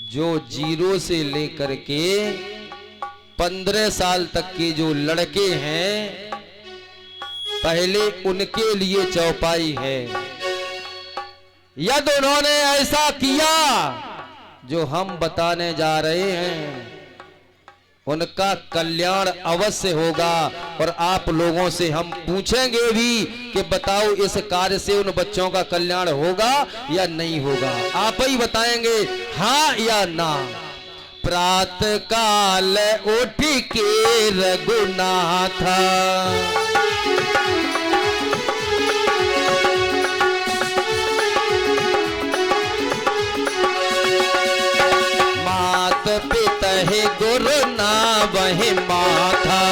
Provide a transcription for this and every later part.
जो 0 से लेकर के 15 साल तक के जो लड़के हैं, पहले उनके लिए चौपाई है। यदि उन्होंने ऐसा किया जो हम बताने जा रहे हैं, उनका कल्याण अवश्य होगा। और आप लोगों से हम पूछेंगे भी कि बताओ इस कार्य से उन बच्चों का कल्याण होगा या नहीं होगा। आप ही बताएंगे हाँ या ना। प्रातः काल उठ के रघुनाथ मात पिता है गुरु ना वही माथा।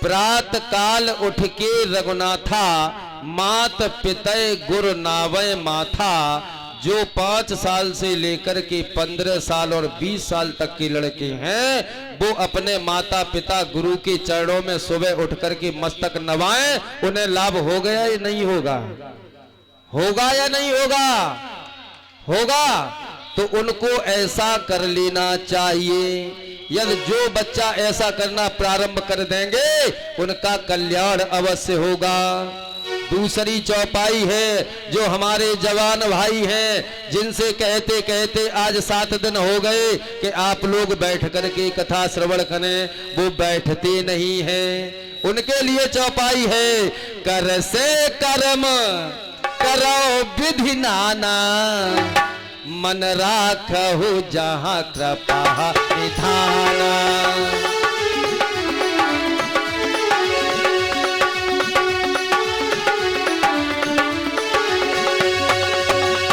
प्रात काल उठ के रघुनाथा मात पितय गुरु नावय माथा। जो 5 साल से लेकर के 15 साल और 20 साल तक के लड़के हैं, वो अपने माता पिता गुरु के चरणों में सुबह उठ करके मस्तक नवाएं। उन्हें लाभ हो गया या नहीं होगा? होगा या नहीं होगा? होगा। तो उनको ऐसा कर लेना चाहिए। यदि जो बच्चा ऐसा करना प्रारंभ कर देंगे, उनका कल्याण अवश्य होगा। दूसरी चौपाई है, जो हमारे जवान भाई हैं, जिनसे कहते कहते आज 7 दिन हो गए कि आप लोग बैठ करके कथा श्रवण करें, वो बैठते नहीं हैं। उनके लिए चौपाई है, कर से कर्म करो विधि नाना, मन राखहु जहाँ कृपा निधाना।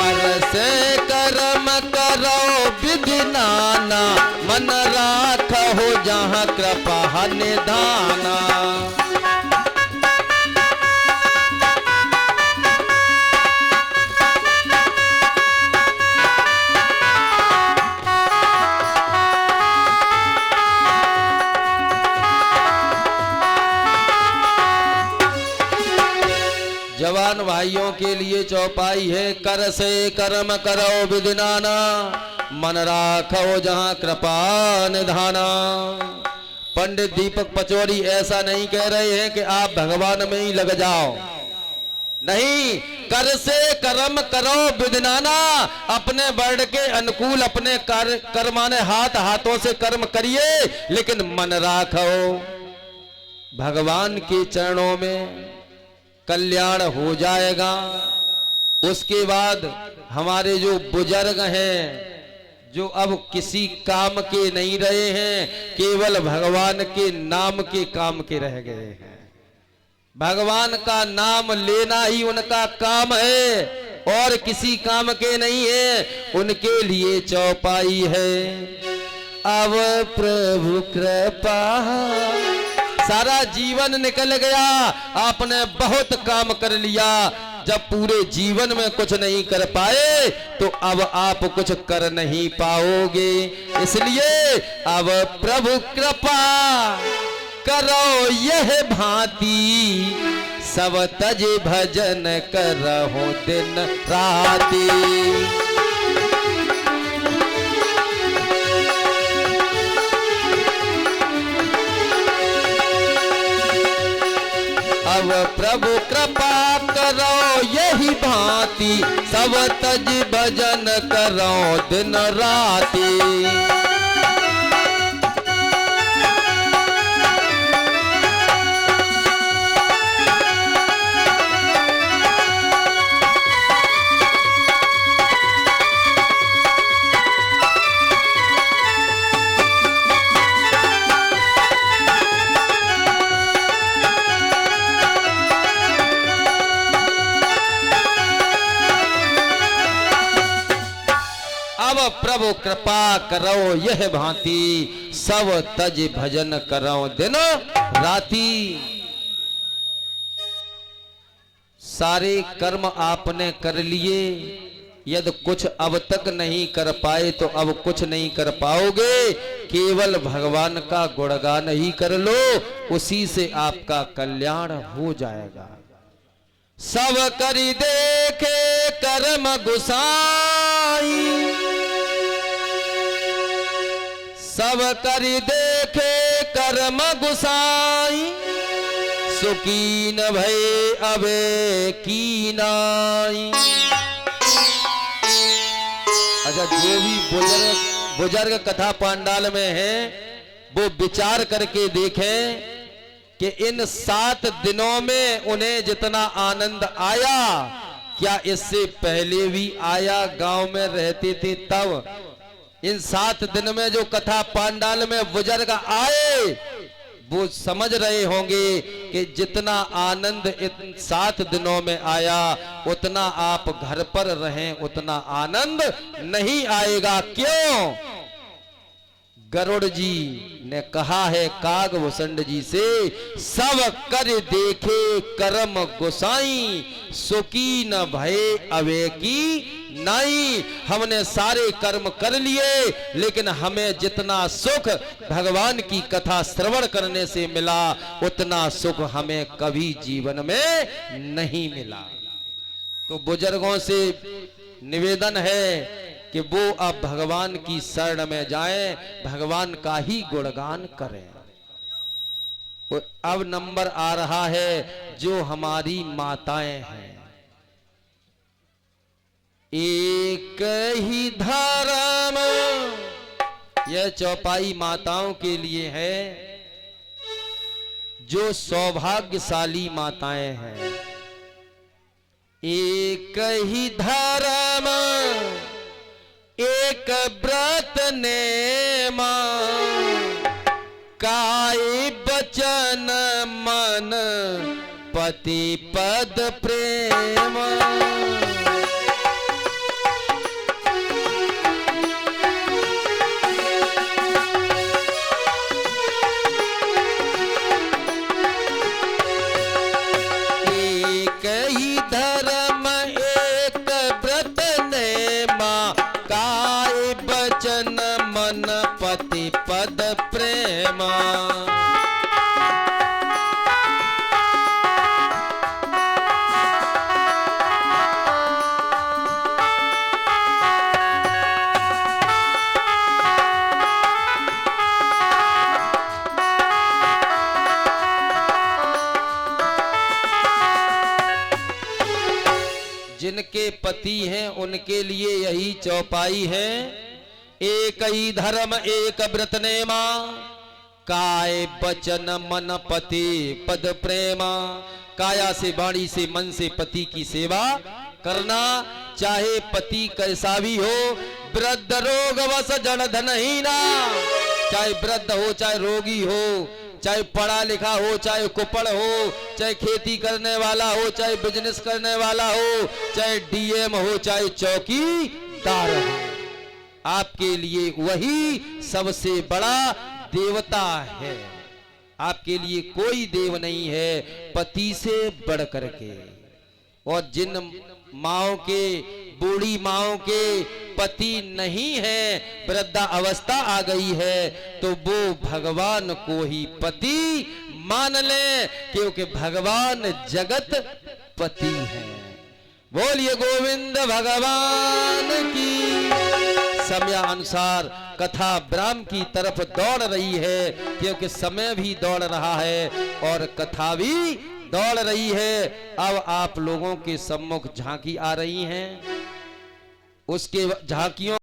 कर से कर्म करो विधि नाना, मन राखहु जहाँ कृपा निधाना। जवान भाइयों के लिए चौपाई है, कर से कर्म करो विधि नाना, मन राखो जहां कृपा निधाना। पंडित दीपक पचौरी ऐसा नहीं कह रहे हैं कि आप भगवान में ही लग जाओ, नहीं। कर से कर्म करो विधि नाना, अपने वर्ण के अनुकूल अपने कर्माने हाथों से कर्म करिए, लेकिन मन राखो भगवान के चरणों में, कल्याण हो जाएगा। उसके बाद हमारे जो बुजुर्ग हैं, जो अब किसी काम के नहीं रहे हैं, केवल भगवान के नाम के काम के रह गए हैं। भगवान का नाम लेना ही उनका काम है और किसी काम के नहीं है। उनके लिए चौपाई है, अब प्रभु कृपा। सारा जीवन निकल गया, आपने बहुत काम कर लिया, जब पूरे जीवन में कुछ नहीं कर पाए तो अब आप कुछ कर नहीं पाओगे। इसलिए अब प्रभु कृपा करो यह भांति, सब तज भजन करहो दिन राति। अब प्रभु कृपा करो यही भांति, सब तज भजन करो दिन राति। अब प्रभु कृपा करो यह भांति, सब तज भजन करो दिन राति। सारे कर्म आपने कर लिए, यदि कुछ अब तक नहीं कर पाए तो अब कुछ नहीं कर पाओगे। केवल भगवान का गुणगान ही कर लो, उसी से आपका कल्याण हो जाएगा। सब करी देखे कर्म गुसाई, सब करी देखे कर्म गुसाई, सुकीन भय अबे की नाई। अच्छा, जो भी बुजुर्ग कथा पांडाल में है वो विचार करके देखें कि इन 7 दिनों में उन्हें जितना आनंद आया, क्या इससे पहले भी आया? गांव में रहते थे तब। इन 7 दिन में जो कथा पांडाल में बुजुर्ग आए, वो समझ रहे होंगे कि जितना आनंद इन 7 दिनों में आया, उतना आप घर पर रहें उतना आनंद नहीं आएगा। क्यों? गरुड़ जी ने कहा है कागभूषण जी से, सब कर देखे कर्म गुसाई, सुकी न भय अवे की नहीं। हमने सारे कर्म कर लिए, लेकिन हमें जितना सुख भगवान की कथा श्रवण करने से मिला, उतना सुख हमें कभी जीवन में नहीं मिला। तो बुजुर्गों से निवेदन है कि वो अब भगवान की शरण में जाएं, भगवान का ही गुणगान करें। अब नंबर आ रहा है जो हमारी माताएं हैं। एक ही धर्म, यह चौपाई माताओं के लिए है जो सौभाग्यशाली माताएं हैं। एक ही धर्म एक व्रत नेमा, काय बचन मन पति पद प्रेम। एक ही धर्म एक व्रत नेमा, काय बचन मन पति पद प्रेमा। जिनके पति हैं उनके लिए यही चौपाई है। एक ही धर्म एक व्रत नेमा, काय बचन मन पति पद प्रेमा। काया से, वाणी से, मन से पति की सेवा करना, चाहे पति कैसा भी हो। वृद्ध रोग वश जन धनहीना, चाहे वृद्ध हो चाहे रोगी हो, चाहे पढ़ा लिखा हो चाहे कुपड़ हो, चाहे खेती करने वाला हो चाहे बिजनेस करने वाला हो, चाहे डीएम हो चाहे चौकीदार हो, आपके लिए वही सबसे बड़ा देवता है। आपके लिए कोई देव नहीं है पति से बढ़ करके। और जिन माओ के, बूढ़ी माओ के पति नहीं है, वृद्धा अवस्था आ गई है, तो वो भगवान को ही पति मान ले, क्योंकि भगवान जगत पति है। बोलिए गोविंद भगवान की। समय अनुसार कथा ब्रह्म की तरफ दौड़ रही है, क्योंकि समय भी दौड़ रहा है और कथा भी दौड़ रही है। अब आप लोगों के सम्मुख झांकी आ रही हैं, उसके झांकियों